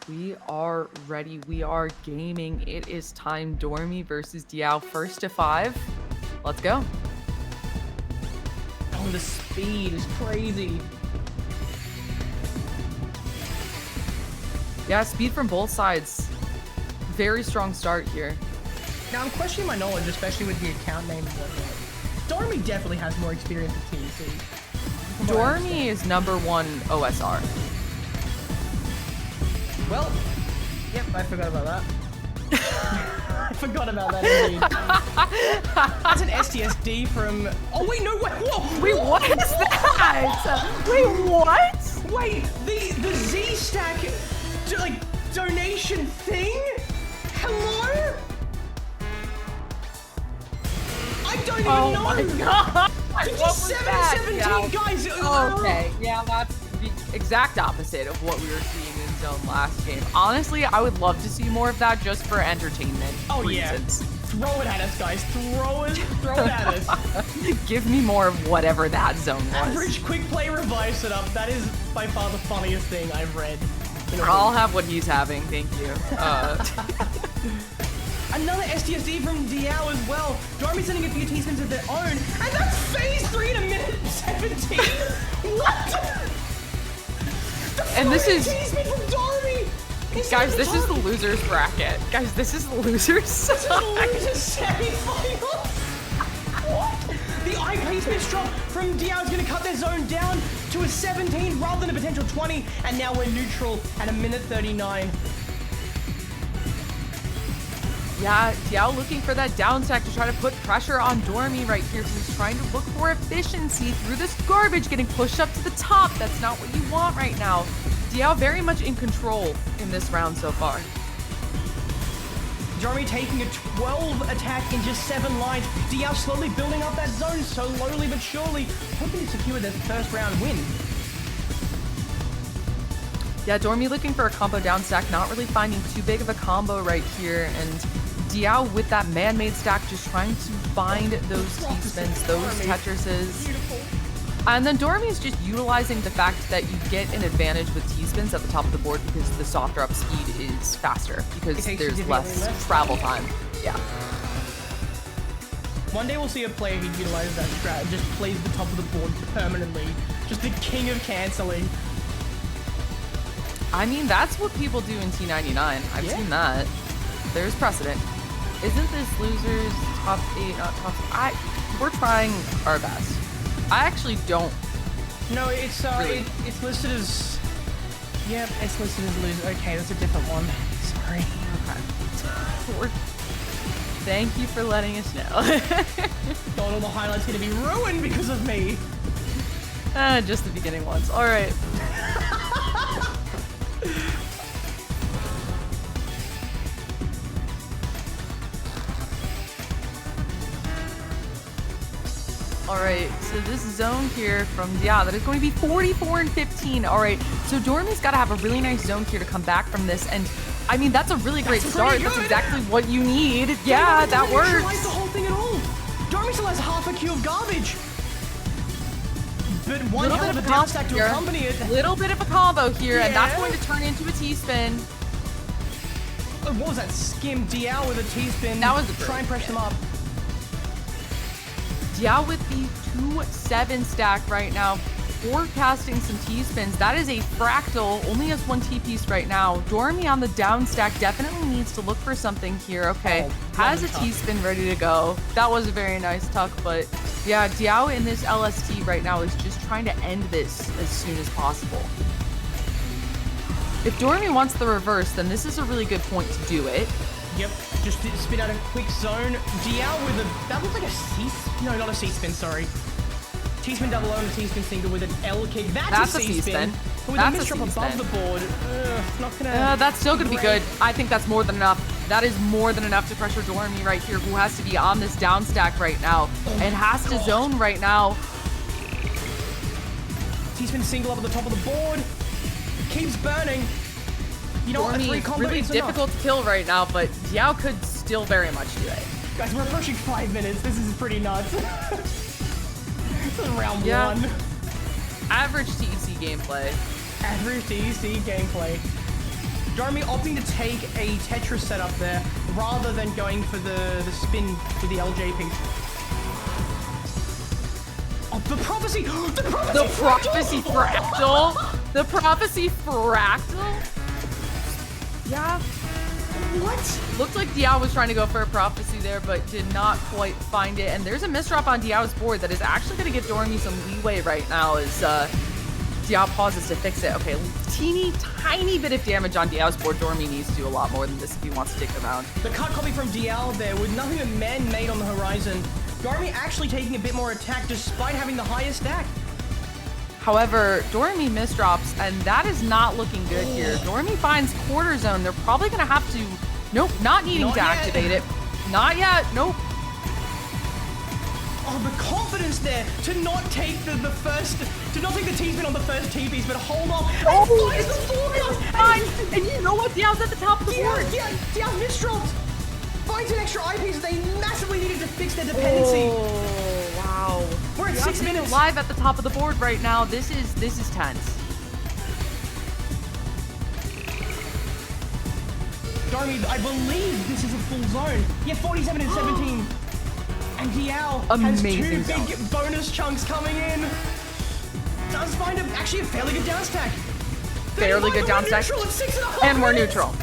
We are ready. We are gaming. It is time. Doremy versus Diao. First to 5. Let's go. Oh, the speed is crazy. Yeah, speed from both sides. Very strong start here. Now, I'm questioning my knowledge, especially with the account name and whatnot. Doremy definitely has more experience with TC. Doremy is #1 OSR. Well, yep, I forgot about that. I forgot about that indeed. That's an STSD from... Oh, wait, no, wait, whoa! Wait, what is that? Wait, what? Wait, the Z-Stack, like, donation thing? Hello? I don't even know! Oh my god! What was that? 17, yeah. guys! Okay, yeah, that's the exact opposite of what we were seeing in Zone last game. Honestly, I would love to see more of that just for entertainment reasons. Yeah. Throw it at us, guys. Throw it at us. Give me more of whatever that zone was. Average quick play revive setup. That is by far the funniest thing I've read. I'll have what he's having, thank you. Another STSD from Diao as well. Doremy sending a few teaspoons of their own, and that's phase 3 in a minute 17. What? And this is teaspoon from Doremy. Guys, this is the losers bracket. Guys, this is the losers. This is the losers semi-final. What? The eye placement drop from Diao is going to cut their zone down to a 17 rather than a potential 20, and now we're neutral at a minute 39. Yeah, Diao looking for that down stack to try to put pressure on Doremy right here. So he's trying to look for efficiency through this garbage, getting pushed up to the top. That's not what you want right now. Diao very much in control in this round so far. Doremy taking a 12 attack in just 7 lines. Diao slowly building up that zone, slowly but surely, hoping to secure their first round win. Yeah, Doremy looking for a combo down stack, not really finding too big of a combo right here. And Diao with that man-made stack, just trying to find those T-spins, those Tetrises. Beautiful. And then Doremy is just utilizing the fact that you get an advantage with T-spins at the top of the board because the softer up speed is faster because there's less travel time. Yeah. One day we'll see a player who utilizes that strat, just plays the top of the board permanently. Just the king of canceling. I mean, that's what people do in T99. I've seen that. There's precedent. Isn't this losers top 8, not top 8? We're trying our best. I actually don't. No, it's really. it's listed as. Yep, it's listed as loser. Okay, that's a different one. Sorry. Okay. Thank you for letting us know. Thought all the highlights gonna be ruined because of me. Just the beginning ones. All right. All right, so this zone here from Diao, that is going to be 44 and 15. All right, so Doremy's got to have a really nice zone here to come back from this. And I mean, that's a really great start. That's exactly what you need. Yeah, that works. Neutralize the whole thing at all. Doremy still has half a queue of garbage. But one hell of a down stack to accompany it. Little bit of a combo here, and that's going to turn into a T-spin. Oh, what was that? Skim Diao with a T-spin. That was a try and press them up. Diao with the 2-7 stack right now, forecasting some T-spins. That is a fractal, only has 1 T-piece right now. Doremy on the down stack definitely needs to look for something here. Okay, has a T-spin ready to go. That was a very nice tuck, but yeah, Diao in this LST right now is just trying to end this as soon as possible. If Doremy wants the reverse, then this is a really good point to do it. Yep, just spin out a quick zone. Diao with a, that looks like a C, no, not a C-spin, sorry. T-spin double O and a T-spin single with an L kick. That's a C-spin. With a misdrop above the board. Not gonna... that's still gonna be good. I think that's more than enough. That is more than enough to pressure Doremy right here, who has to be on this down stack right now and has to zone right now. T-spin single up at the top of the board. Keeps burning. You know what, a 3 combo really difficult to kill right now, but Diao could still very much do it. Guys, we're approaching 5 minutes. This is pretty nuts. This is round 1. Average TEC gameplay. Average TEC gameplay. Doremy opting to take a Tetris setup there rather than going for the spin with the LJ piece. Oh, the prophecy! The prophecy fractal! The prophecy fractal? Yeah. What? Looked like Diao was trying to go for a prophecy there, but did not quite find it. And there's a misdrop on Diao's board that is actually going to give Doremy some leeway right now as Diao pauses to fix it. Okay, teeny tiny bit of damage on Diao's board. Doremy needs to do a lot more than this if he wants to take the round. The cut copy from Diao there with nothing but man-made on the horizon. Doremy actually taking a bit more attack despite having the highest stack. However, Doremy misdrops, and that is not looking good here. Doremy finds quarter zone. They're probably going to have to... Nope, not needing to activate it. Not yet. Nope. Oh, the confidence there to not take the first... To not take the T-spin on the first T-piece, but hold on. Oh, it's fine. And you know what? Diao's at the top of the board. Diao misdropped. Finds an extra eyepiece. They massively needed to fix their dependency. Oh, wow. We're at 6 minutes. Live at the top of the board right now. This is tense. Doremy, I believe this is a full zone. Yeah, 47 and 17. And Diao has two big bonus chunks coming in. Does find actually a fairly good down stack. Fairly good down stack. And we're neutral.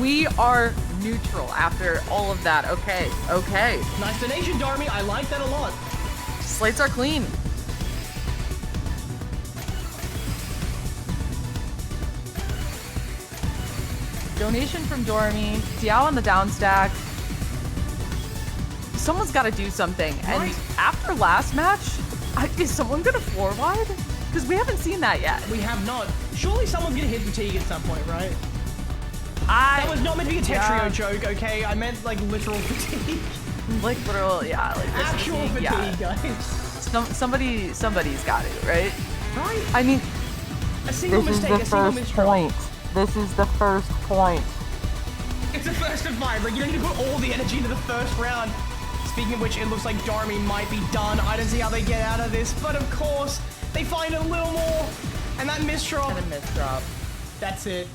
We are neutral after all of that. Okay, okay. Nice donation, Doremy. I like that a lot. Slates are clean. Donation from Doremy. Diao on the down stack. Someone's got to do something. Right. And after last match, is someone going to floor wide? Because we haven't seen that yet. We have not. Surely someone's going to hit fatigue at some point, right? That was not meant to be a Tetrio joke, okay? I meant like literal fatigue. Like literal, yeah. Like actual fatigue, guys. Somebody's got it, right? Right. I mean, a single mistake, a single misdrop. This is the first point. It's a first of 5. Like, you don't need to put all the energy into the first round. Speaking of which, it looks like Doremy might be done. I don't see how they get out of this, but of course, they find a little more. And that misdrop. And a misdrop. That's it.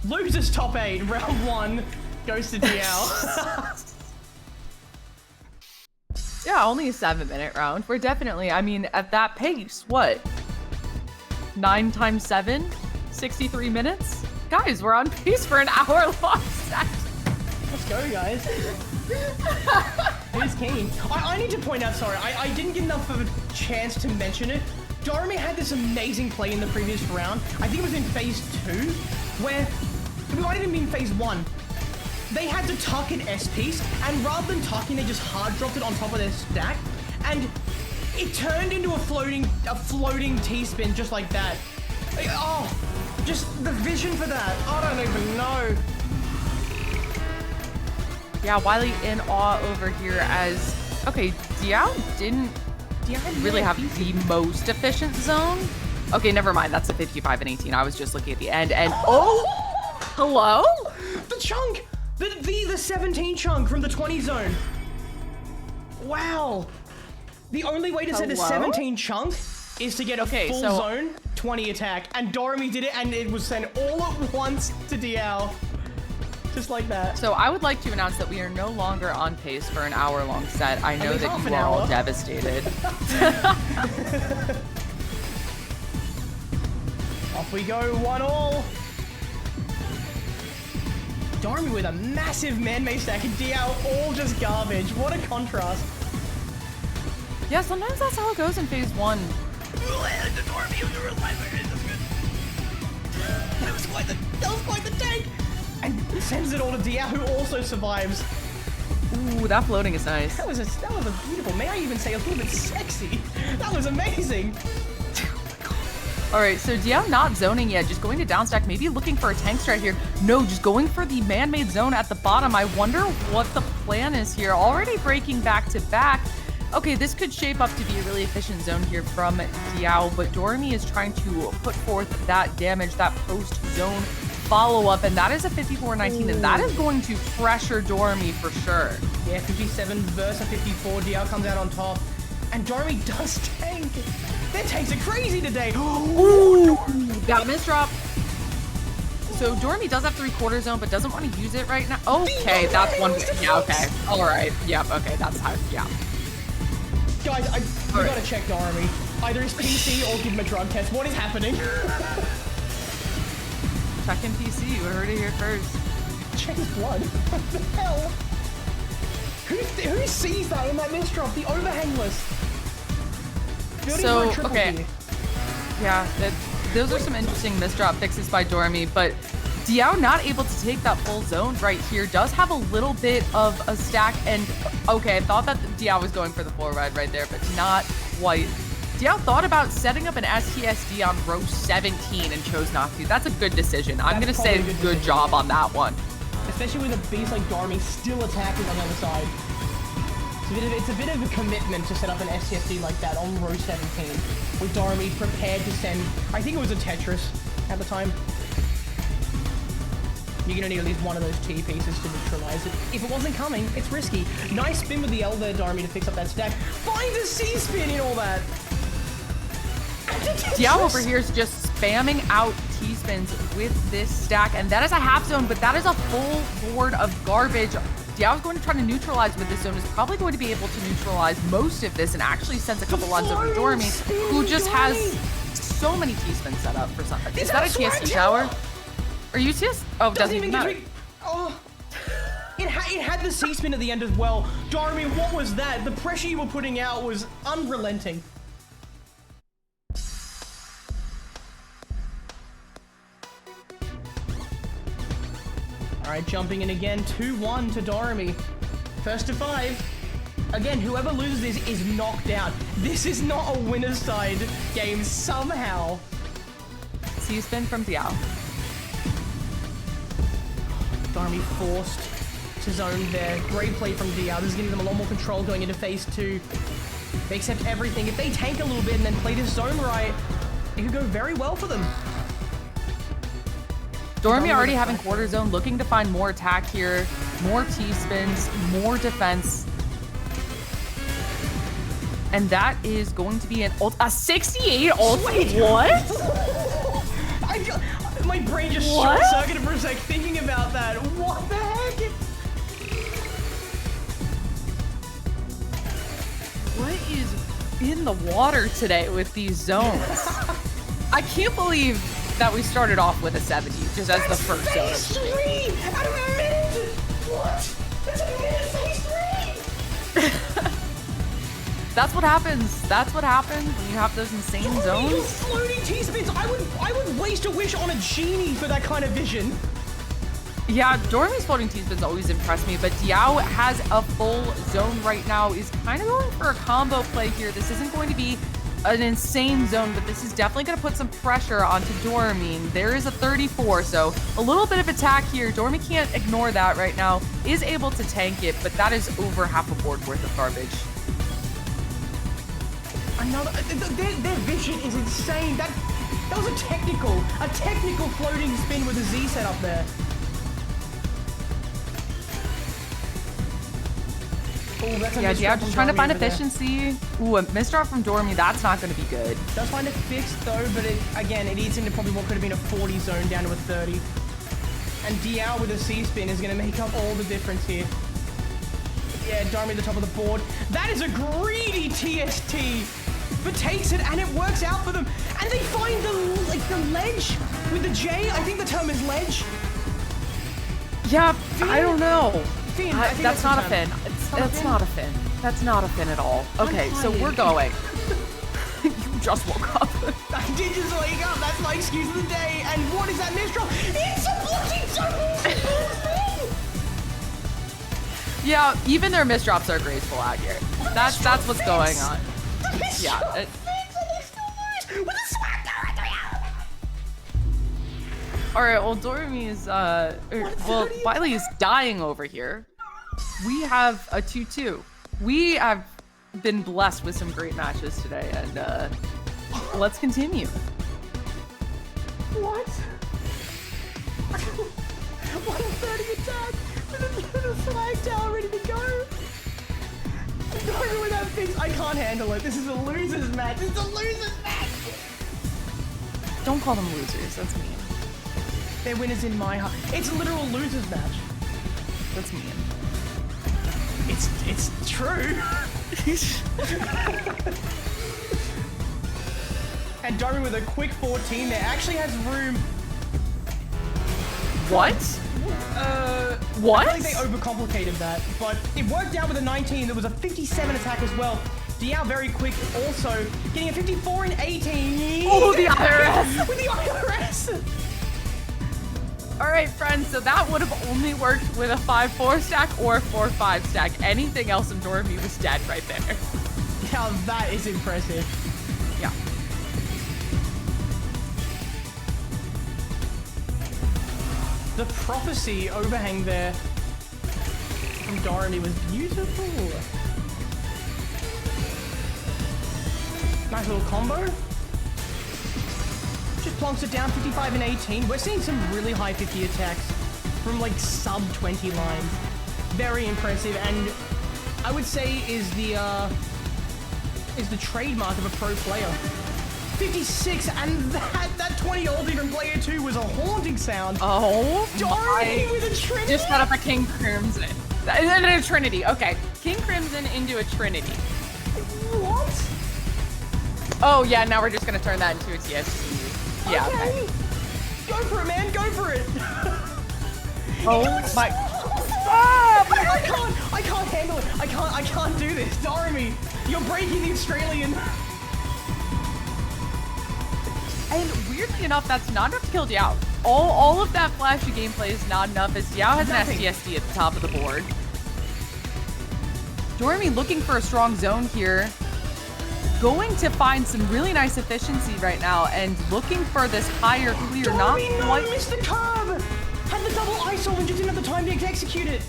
Losers top 8, round 1 goes to Diao. Yeah, only a 7-minute round. We're definitely, I mean, at that pace, what? 9 times 7? 63 minutes? Guys, we're on pace for an hour-long set. Let's go, guys. Who's king? I need to point out, sorry, I didn't get enough of a chance to mention it. Doremy had this amazing play in the previous round. I think it was in phase 2, where it might have been phase 1. They had to tuck an S-piece, and rather than tucking, they just hard dropped it on top of their stack, and it turned into a floating T-spin just like that. Oh, just the vision for that. I don't even know. Yeah, Wylie in awe over here as, okay, Diao didn't really have the most efficient zone. Okay, never mind. That's a 55 and 18. I was just looking at the end and, oh, hello? The chunk, the 17 chunk from the 20 zone. Wow. The only way to set a 17 chunk is to get a full zone 20 attack. And Doremy did it, and it was sent all at once to Diao. Just like that. So I would like to announce that we are no longer on pace for an hour-long set. I know that you are all devastated. Off we go, 1-all. Doremy with a massive man-made stack and Diao all just garbage. What a contrast. Yeah, sometimes that's how it goes in phase 1. That was quite the tank. And sends it all to Diao, who also survives. Ooh, that floating is nice. That was a beautiful, may I even say a little bit sexy. That was amazing. All right, so Diao not zoning yet, just going to downstack, maybe looking for a tank strat here. No, just going for the man-made zone at the bottom. I wonder what the plan is here. Already breaking back to back. Okay, this could shape up to be a really efficient zone here from Diao, but Doremy is trying to put forth that damage, that post-zone follow-up, and that is a 54-19, and that is going to pressure Doremy for sure. Yeah, 57 versus 54, Diao comes out on top, and Doremy does tank. Their tanks are crazy today. Ooh, got a misdrop. So Doremy does have 3/4 zone, but doesn't want to use it right now. Okay, that's one. Yeah, okay. All right. Yep. Okay, that's how. Yeah. Guys, we gotta check Doremy. Either his PC or give him a drug test. What is happening? Check in PC. You heard it here first. Check his blood. What the hell? Who sees that in that misdrop? The overhang list. So, okay. Yeah, those are some interesting misdrop fixes by Doremy, but Diao not able to take that full zone right here, does have a little bit of a stack, and okay, I thought that Diao was going for the full ride right there, but not quite. Diao thought about setting up an STSD on row 17 and chose not to. That's a good decision. I'm going to say good job on that one. Especially with a beast like Doremy still attacking on the other side. It's a bit of a commitment to set up an STSD like that on row 17, with Doremy prepared to send, I think it was a Tetris at the time. You're gonna need at least one of those T pieces to neutralize it. If it wasn't coming, it's risky. Nice spin with the L there, Doremy, to fix up that stack. Finds a C spin in all that. Diao over here is just spamming out T-spins with this stack, and that is a half zone, but that is a full board of garbage. Diao is going to try to neutralize with this zone, is probably going to be able to neutralize most of this, and actually sends a couple lines over to Doremy, who just has so many T-spins set up for something. Is that a TST tower? Or UTS? Oh, it doesn't even matter. Oh. It had the C-spin at the end as well. Doremy, what was that? The pressure you were putting out was unrelenting. Alright, jumping in again, 2-1 to Doremy. First to 5. Again, whoever loses this is knocked out. This is not a winner's side game somehow. C-spin from Diao. Doremy forced to zone there. Great play from Diao. This is giving them a lot more control going into phase 2. They accept everything. If they tank a little bit and then play this zone right, it could go very well for them. Doremy already having quarter zone, looking to find more attack here, more T-spins, more defense. And that is going to be a 68 ulti. What? My brain just short-circuited for a sec thinking about that. What the heck? What is in the water today with these zones? I can't believe that we started off with a 70 just as the first zone. Phase 3 out of a minute. What? That's a minute phase 3. That's what happens. That's what happens when you have those insane zones. Floating T-spins. I would waste a wish on a genie for that kind of vision. Yeah, Doremy's floating T-spins always impress me, but Diao has a full zone right now. Is kind of going for a combo play here. This isn't going to be an insane zone, but this is definitely going to put some pressure onto Doremy. There is a 34, so a little bit of attack here. Doremy can't ignore that right now. Is able to tank it, but that is over half a board worth of garbage. Another, their vision is insane. That was a technical floating spin with a Z set up there. Ooh, that's a yeah, just trying to find efficiency. Ooh, a misdrop from Doremy, that's not going to be good. Does find it fixed though, but again, it eats into probably what could have been a 40 zone down to a 30. And Diao with a C spin is going to make up all the difference here. Yeah, Doremy at the top of the board. That is a greedy TST, but takes it and it works out for them. And they find the ledge with the J. I think the term is ledge. Yeah, Finn? I don't know. Finn, that's not a Finn. That's not a Finn. That's not a Finn at all. Okay, so we're going. You just woke up. I did just wake up. That's my excuse of the day. And what is that misdrop? It's a bloody double. Yeah, even their misdrops are graceful out here. That's what's going on. Yeah. All right, well, Doremy is, Wylie is dying over here. We have a 2-2. We have been blessed with some great matches today, and let's continue. What? 130 attack with a flag tower ready to go. Doremy with that fix, I can't handle it. This is a loser's match. It's a loser's match. Don't call them losers. That's mean. They're winners in my heart. It's a literal losers match. That's mean. It's true. And Doremy with a quick 14 there actually has room. What? What? I think they overcomplicated that, but it worked out with a 19. There was a 57 attack as well. Diao very quick, also getting a 54 and 18. Oh, the IRS! With the IRS! All right, friends, so that would have only worked with a 5-4 stack or 4-5 stack. Anything else in Doremy was dead right there. Now that is impressive. Yeah. The prophecy overhang there from Doremy was beautiful. Nice little combo. Just plonks it down, 55 and 18. We're seeing some really high 50 attacks from like sub 20 lines. Very impressive, and I would say is the trademark of a pro player. 56, and that 20 oldie from player 2 was a haunting sound. Oh, Doremy with a Trinity. Just set up a King Crimson. And a Trinity. Okay, King Crimson into a Trinity. What? Oh yeah, now we're just gonna turn that into a TSC. Yeah. Okay. Go for it, man. Go for it. Oh my. I can't handle it. I can't do this. Doremy, you're breaking the Australian. And weirdly enough, that's not enough to kill Diao. All of that flashy gameplay is not enough, as Diao has an STSD at the top of the board. Doremy looking for a strong zone here. Going to find some really nice efficiency right now and looking for this higher clear. Doremy, Not quite. missed the curve. Had the double ISO and just didn't have the time to execute it.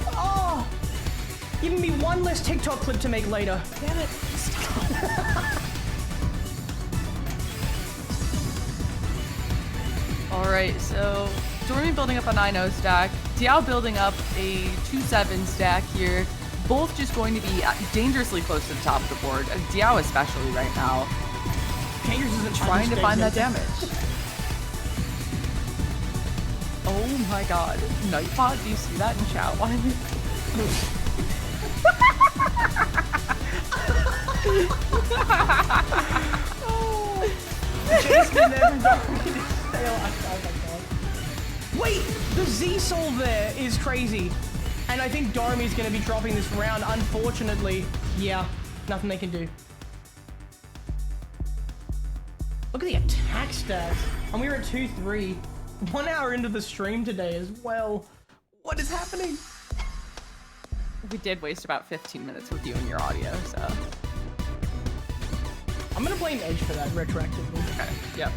Oh, giving me one less TikTok clip to make later. Damn it. All right, so Doremy building up a 9-0 stack, Diao building up a 2-7 stack here. Both just going to be dangerously close to the top of the board. Diao especially right now. Dangerous isn't trying to find that damage. Oh my god. Nightbot, do you see that in chat, Wylie? Oh. Jason never Wait, the Z soul there is crazy. And I think Doremy's going to be dropping this round. Unfortunately, yeah, nothing they can do. Look at the attack stats. And we were at 2-3. 1 hour into the stream today as well. What is happening? We did waste about 15 minutes with you and your audio, so. I'm going to blame Edge for that retroactively. Okay, yep.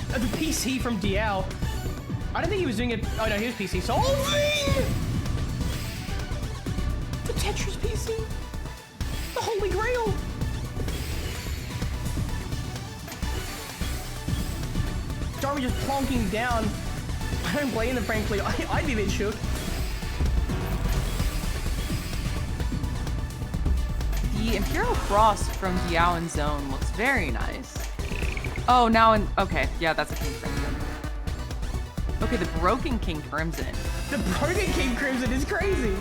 The PC from Diao. I don't think he was doing it. Oh no, he was PC solving! The Tetris PC. The Holy Grail. Doremy just plonking down. I don't blame them, frankly. I'd be a bit shook. The Imperial Cross from Diao in zone looks very nice. Oh, now in... Okay, yeah, that's a King Crimson. Okay, the broken King Crimson. The broken King Crimson is crazy.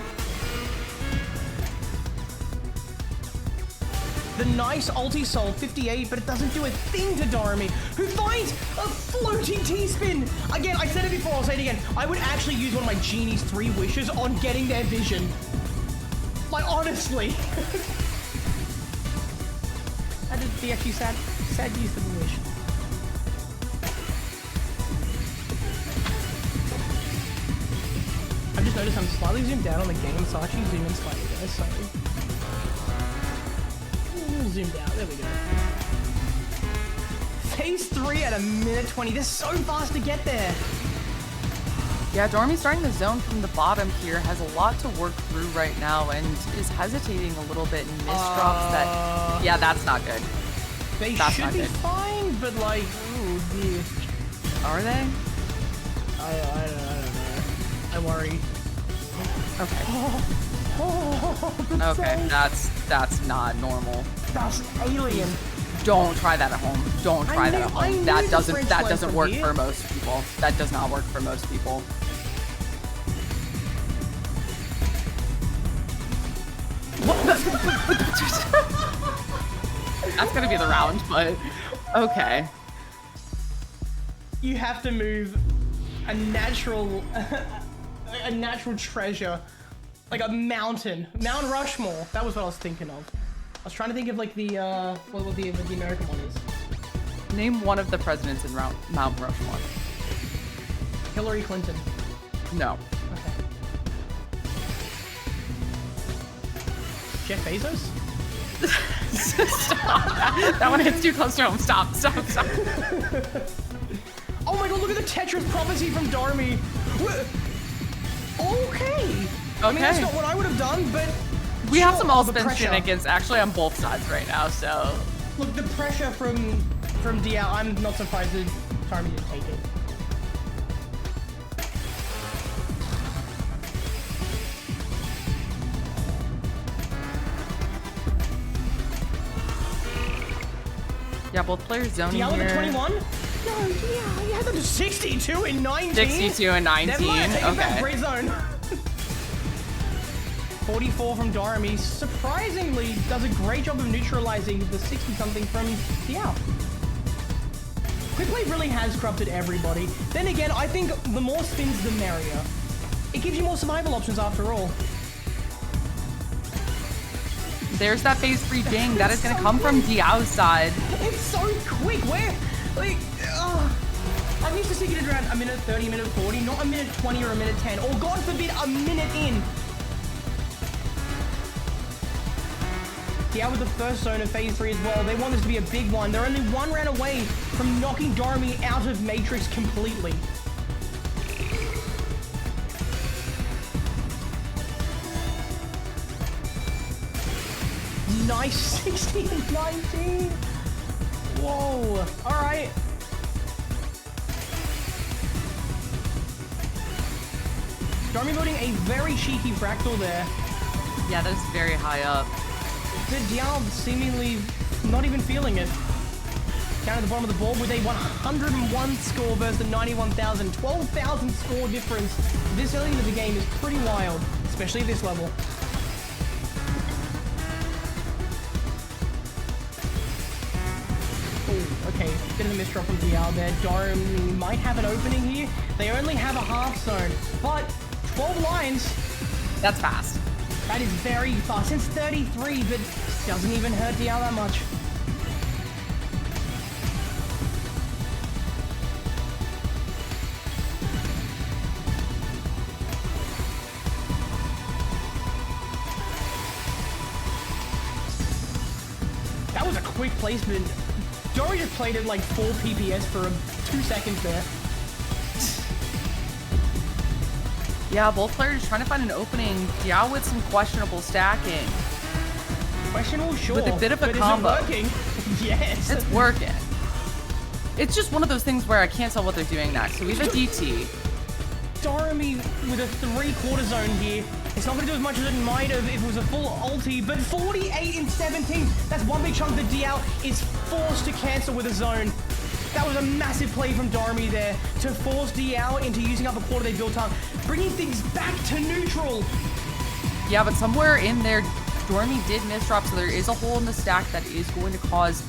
The nice ulti soul, 58, but it doesn't do a thing to Doremy, who finds a floating T-spin. Again, I said it before, I'll say it again. I would actually use one of my Genie's 3 wishes on getting their vision. Like, honestly. That is the actually sad use of the wish. I've just noticed I'm slightly zoomed out on the game, so I'll actually zoom in slightly, guys, sorry. Zoomed out, there we go. Phase 3 at 1:20, they're so fast to get there. Yeah, Doremy starting the zone from the bottom here has a lot to work through right now and is hesitating a little bit and misdrops that. Yeah, that's not good. That's should be fine, but like, ooh, dear. Are they? I don't know. I worry. Okay. Oh, Okay, that's not normal. That's alien. Don't try that at home. Don't try that at home. That doesn't work for most people. That does not work for most people. That's gonna be the round, but okay. You have to move a natural treasure, like a mountain, Mount Rushmore. That was what I was thinking of. I was trying to think of like the what the American one is. Name one of the presidents in Mount Rushmore. Hillary Clinton. No. Okay. Jeff Bezos? Stop. That one hits too close to home. Stop. Oh my god, look at the Tetris prophecy from Doremy. Okay. I mean, that's not what I would have done, but... We have some all-spin shenanigans actually on both sides right now, so... Look, the pressure from Diao, I'm not surprised that Doremy didn't take it. Yeah, both players zoning Diao here. with 21? No, yeah, he had them to 62 in 19. 62 and 19. Never mind, take it back, Okay. great zone. 44 from Doremy. Surprisingly, does a great job of neutralizing the 60-something from Diao. Quick play really has corrupted everybody. Then again, I think the more spins, the merrier. It gives you more survival options after all. There's that phase 3 ding. That is going to come from Diao's side. It's so quick. Where, like, I'm used to seeing it around a minute 30, minute 40, not a minute 20 or a minute 10, or God forbid, a minute in. Diao with the first zone of phase 3 as well. They want this to be a big one. They're only one round away from knocking Doremy out of Matrix completely. Nice 60 and 19. Whoa. All right. Doremy building a very cheeky fractal there. Yeah, that is very high up. The Diao seemingly not even feeling it. Down at the bottom of the board with a 101 score versus the 91,000. 12,000 score difference this early into the game is pretty wild, especially at this level. Okay, bit of a misdrop from Diao there. Doremy might have an opening here. They only have a half zone, but 12 lines. That's fast. That is very fast. Since 33, but doesn't even hurt Diao that much. That was a quick placement. Doremy just played it like 4 PPS for 2 seconds there. Yeah, both players trying to find an opening. Diao with some questionable stacking. Questionable, sure. With a bit of a but combo. Is it working? Yes. It's working. It's just one of those things where I can't tell what they're doing next. So we have a DT. Doremy with a 3/4 zone here. It's not going to do as much as it might have if it was a full ulti, but 48 and 17. That's one big chunk that Diao is forced to cancel with a zone. That was a massive play from Doremy there to force Diao into using up a quarter they built up, bringing things back to neutral. Yeah, but somewhere in there, Doremy did misdrop, so there is a hole in the stack that is going to cause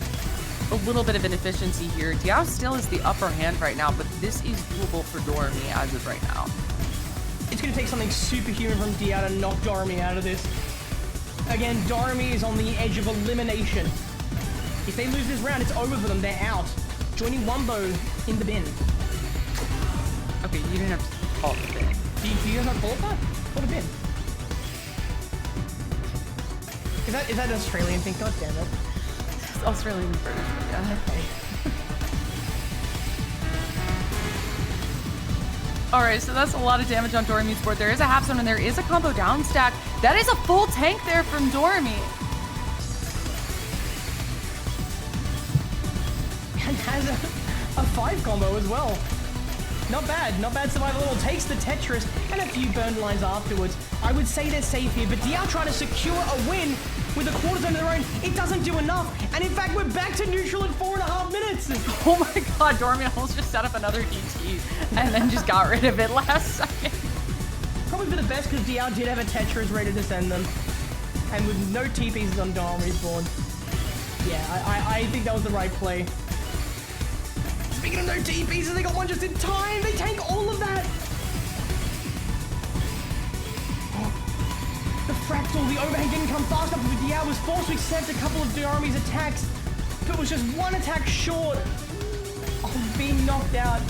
a little bit of inefficiency here. Diao still is the upper hand right now, but this is doable for Doremy as of right now. It's going to take something superhuman from Diao to knock Doremy out of this. Again, Doremy is on the edge of elimination. If they lose this round, it's over for them. They're out. Joining Wumbo in the bin. Okay, you didn't have to call it the bin. Do you guys not call it that? Call it a bin. Is that an Australian thing? God damn it. It's Australian and British, yeah. Okay. Alright, so that's a lot of damage on Doremy's board. There is a half zone and there is a combo down stack. That is a full tank there from Doremy. And has a 5 combo as well. Not bad survival at all. Takes the Tetris and a few burn lines afterwards. I would say they're safe here, but Diao trying to secure a win with a quarter zone of their own, it doesn't do enough. And in fact, we're back to neutral in 4.5 minutes. Oh my god, Doremy almost just set up another DT and then just got rid of it last second. Probably for the best because Diao did have a Tetris ready to send them. And with no TPs on Doremy's board. Yeah, I think that was the right play. Speaking of no TPs, they got one just in time. They tank all of that. The fractal, the overhang didn't come fast enough, but Diao was forced to accept a couple of Doremy's attacks. But it was just one attack short of being knocked out.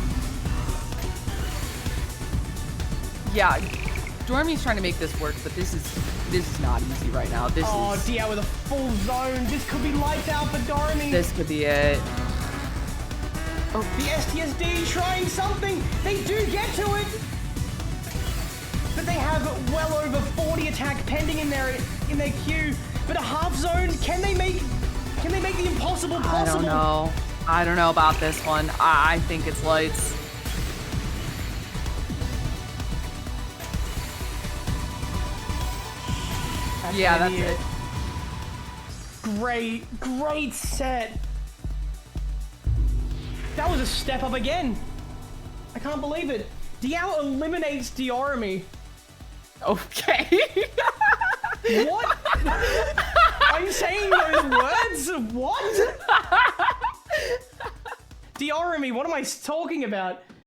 Yeah, Doremy's trying to make this work, but this is not easy right now. Diao with a full zone. This could be lights out for Doremy. This could be it. Oh, the STSD trying something. They do get to it. But they have well over 40 attack pending in their queue. But a half zone, can they make the impossible possible? I don't know about this one. I think it's lights. That's it. Great set. That was a step up again. I can't believe it. Diao eliminates Doremy. Okay. What? Are you saying those words? What? Doremy, what am I talking about?